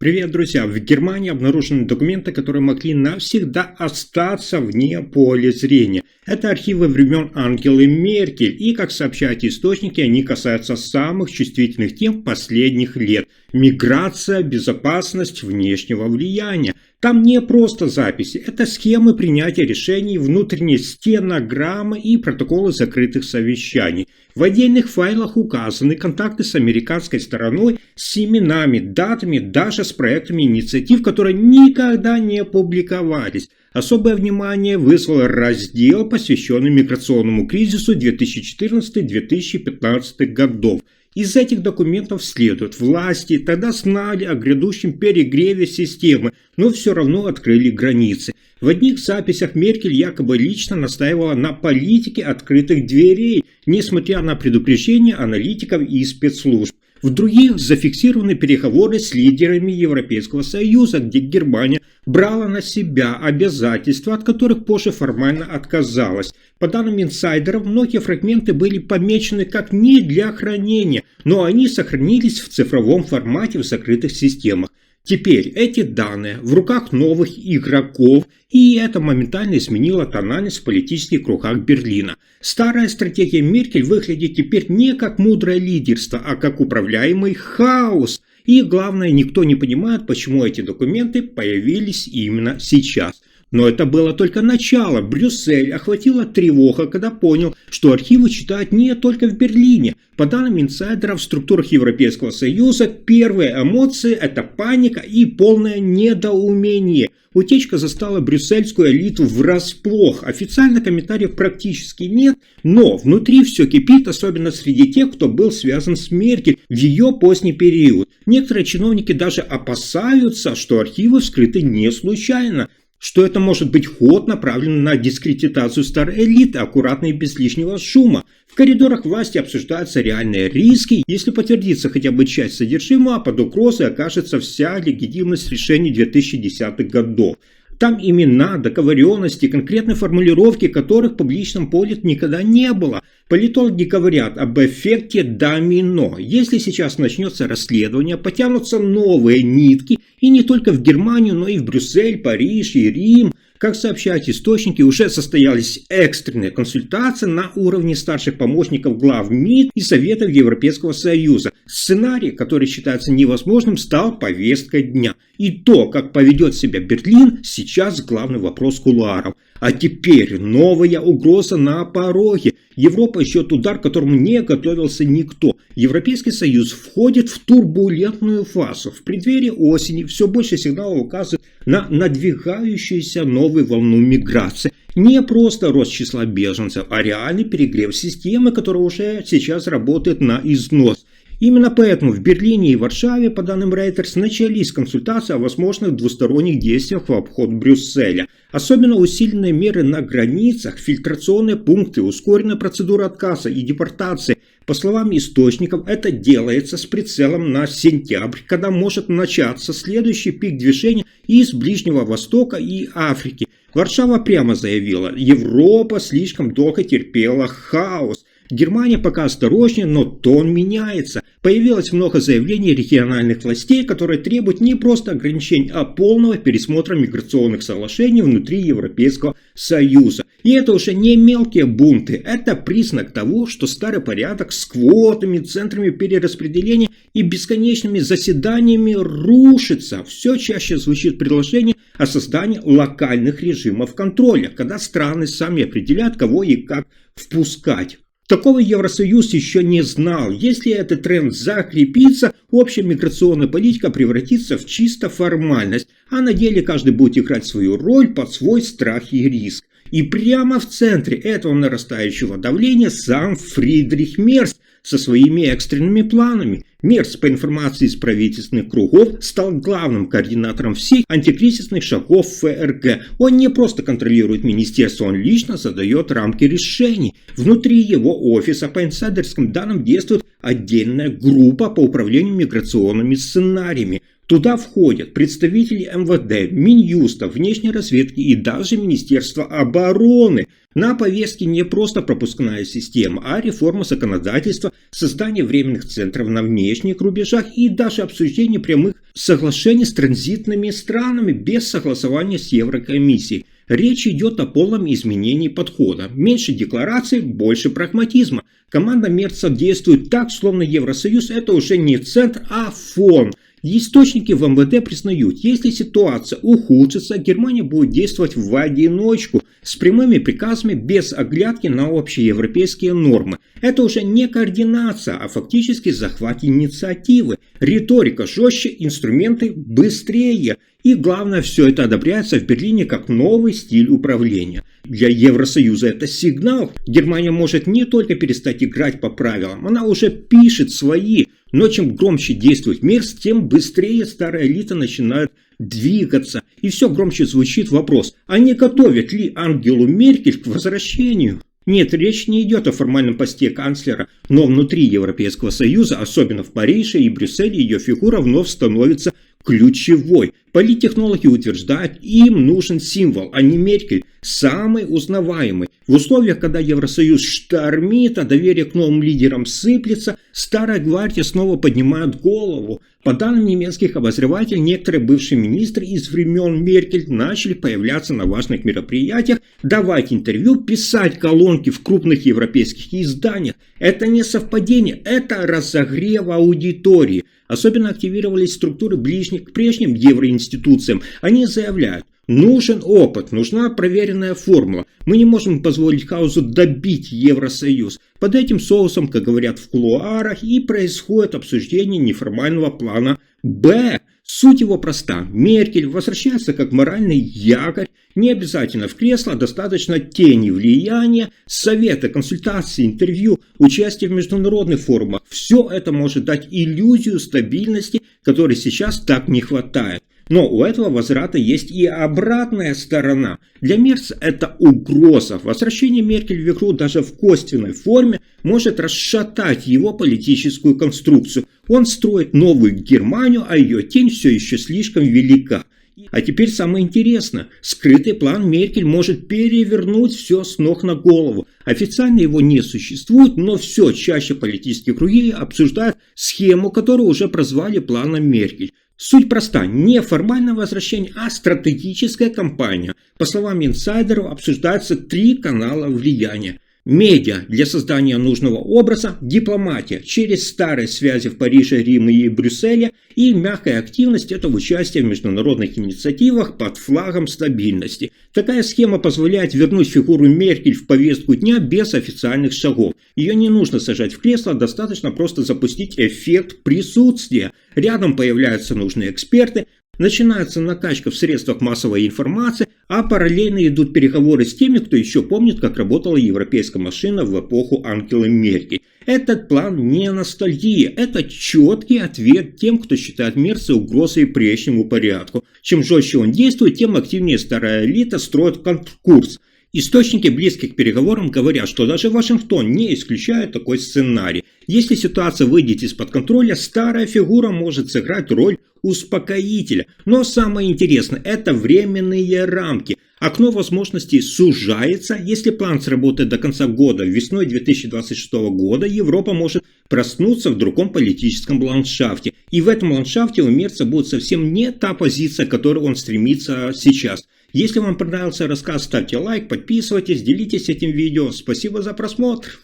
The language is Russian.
Привет, друзья! В Германии обнаружены документы, которые могли навсегда остаться вне поля зрения. Это архивы времен Ангелы Меркель, и, как сообщают источники, они касаются самых чувствительных тем последних лет. Миграция, безопасность, внешнего влияния. Там не просто записи, это схемы принятия решений, внутренние стенограммы и протоколы закрытых совещаний. В отдельных файлах указаны контакты с американской стороной, с именами, датами, даже с проектами инициатив, которые никогда не публиковались. Особое внимание вызвал раздел, посвященный миграционному кризису 2014-2015 годов. Из этих документов следует, власти тогда знали о грядущем перегреве системы, но все равно открыли границы. В одних записях Меркель якобы лично настаивала на политике открытых дверей, несмотря на предупреждения аналитиков и спецслужб. В других зафиксированы переговоры с лидерами Европейского Союза, где Германия брала на себя обязательства, от которых позже формально отказалась. По данным инсайдеров, многие фрагменты были помечены как не для хранения, но они сохранились в цифровом формате в закрытых системах. Теперь эти данные в руках новых игроков, и это моментально изменило тональность в политических кругах Берлина. Старая стратегия Меркель выглядит теперь не как мудрое лидерство, а как управляемый хаос. И главное, никто не понимает, почему эти документы появились именно сейчас. Но это было только начало. Брюссель охватила тревога, когда понял, что архивы читают не только в Берлине. По данным инсайдеров в структурах Европейского Союза, первые эмоции – это паника и полное недоумение. Утечка застала брюссельскую элиту врасплох. Официально комментариев практически нет, но внутри все кипит, особенно среди тех, кто был связан с Меркель в ее поздний период. Некоторые чиновники даже опасаются, что архивы вскрыты не случайно, что это может быть ход, направленный на дискредитацию старой элиты, аккуратно и без лишнего шума. В коридорах власти обсуждаются реальные риски. Если подтвердится хотя бы часть содержимого, под угрозой окажется вся легитимность решений 2010-х годов. Там имена, договоренности, конкретные формулировки, которых в публичном поле никогда не было. Политологи говорят об эффекте домино. Если сейчас начнется расследование, потянутся новые нитки, и не только в Германию, но и в Брюссель, Париж и Рим. Как сообщают источники, уже состоялись экстренные консультации на уровне старших помощников глав МИД и Советов Европейского Союза. Сценарий, который считается невозможным, стал повесткой дня. И то, как поведет себя Берлин, сейчас главный вопрос кулуаров. А теперь новая угроза на пороге. Европа ищет удар, к которому не готовился никто. Европейский Союз входит в турбулентную фазу. В преддверии осени все больше сигналов указывает на надвигающуюся новую волну миграции. Не просто рост числа беженцев, а реальный перегрев системы, которая уже сейчас работает на износ. Именно поэтому в Берлине и Варшаве, по данным Reuters, начались консультации о возможных двусторонних действиях в обход Брюсселя. Особенно усиленные меры на границах, фильтрационные пункты, ускоренная процедура отказа и депортации. По словам источников, это делается с прицелом на сентябрь, когда может начаться следующий пик движения из Ближнего Востока и Африки. Варшава прямо заявила, Европа слишком долго терпела хаос. Германия пока осторожнее, но тон меняется. Появилось много заявлений региональных властей, которые требуют не просто ограничений, а полного пересмотра миграционных соглашений внутри Европейского Союза. И это уже не мелкие бунты, это признак того, что старый порядок с квотами, центрами перераспределения и бесконечными заседаниями рушится. Все чаще звучит предложение о создании локальных режимов контроля, когда страны сами определяют, кого и как впускать. Такого Евросоюз еще не знал. Если этот тренд закрепится, общая миграционная политика превратится в чисто формальность, а на деле каждый будет играть свою роль под свой страх и риск. И прямо в центре этого нарастающего давления сам Фридрих Мерц со своими экстренными планами. Мерц, по информации из правительственных кругов, стал главным координатором всех антикризисных шагов ФРГ. Он не просто контролирует министерство, он лично задает рамки решений. Внутри его офиса, по инсайдерским данным, действует отдельная группа по управлению миграционными сценариями. Туда входят представители МВД, Минюста, внешней разведки и даже Министерства обороны. На повестке не просто пропускная система, а реформа законодательства, создание временных центров на внешних рубежах и даже обсуждение прямых соглашений с транзитными странами без согласования с Еврокомиссией. Речь идет о полном изменении подхода. Меньше деклараций, больше прагматизма. Команда Мерца действует так, словно Евросоюз это уже не центр, а фон. Источники в МВД признают, если ситуация ухудшится, Германия будет действовать в одиночку, с прямыми приказами, без оглядки на общеевропейские нормы. Это уже не координация, а фактически захват инициативы. Риторика жестче, инструменты быстрее. И главное, все это одобряется в Берлине как новый стиль управления. Для Евросоюза это сигнал. Германия может не только перестать играть по правилам, она уже пишет свои. Но чем громче действует Мерц, тем быстрее старая элита начинает двигаться. И все громче звучит вопрос, а не готовят ли Ангелу Меркель к возвращению? Нет, речь не идет о формальном посте канцлера, но внутри Европейского Союза, особенно в Париже и Брюсселе, ее фигура вновь становится ключевой. Политтехнологи утверждают, им нужен символ, а не Меркель, самый узнаваемый. В условиях, когда Евросоюз штормит, а доверие к новым лидерам сыплется, старая гвардия снова поднимает голову. По данным немецких обозревателей, некоторые бывшие министры из времен Меркель начали появляться на важных мероприятиях, давать интервью, писать колонки в крупных европейских изданиях. Это не совпадение, это разогрев аудитории. Особенно активировались структуры ближних к прежним евроинституциям. Они заявляют, нужен опыт, нужна проверенная формула. Мы не можем позволить хаосу добить Евросоюз. Под этим соусом, как говорят в кулуарах, и происходит обсуждение неформального плана «Б». Суть его проста. Меркель возвращается как моральный якорь, не обязательно в кресло, достаточно тени влияния, советы, консультации, интервью, участие в международных форумах. Все это может дать иллюзию стабильности, которой сейчас так не хватает. Но у этого возврата есть и обратная сторона. Для Мерца это угроза. Возвращение Меркель в игру даже в косвенной форме может расшатать его политическую конструкцию. Он строит новую Германию, а ее тень все еще слишком велика. А теперь самое интересное. Скрытый план Меркель может перевернуть все с ног на голову. Официально его не существует, но все чаще политические круги обсуждают схему, которую уже прозвали планом Меркель. Суть проста, не формальное возвращение, а стратегическая кампания. По словам инсайдеров, обсуждаются 3 канала влияния. Медиа для создания нужного образа, дипломатия через старые связи в Париже, Риме и Брюсселе и мягкая активность – это участие в международных инициативах под флагом стабильности. Такая схема позволяет вернуть фигуру Меркель в повестку дня без официальных шагов. Ее не нужно сажать в кресло, достаточно просто запустить эффект присутствия. Рядом появляются нужные эксперты, начинается накачка в средствах массовой информации, а параллельно идут переговоры с теми, кто еще помнит, как работала европейская машина в эпоху Ангелы Меркель. Этот план не ностальгия, это четкий ответ тем, кто считает Мерца угрозой прежнему порядку. Чем жестче он действует, тем активнее старая элита строит контркурс. Источники, близкие к переговорам, говорят, что даже Вашингтон не исключает такой сценарий. Если ситуация выйдет из-под контроля, старая фигура может сыграть роль успокоителя. Но самое интересное – это временные рамки. Окно возможностей сужается. Если план сработает до конца года, весной 2026 года, Европа может проснуться в другом политическом ландшафте. И в этом ландшафте у Мерца будет совсем не та позиция, к которой он стремится сейчас. Если вам понравился рассказ, ставьте лайк, подписывайтесь, делитесь этим видео. Спасибо за просмотр.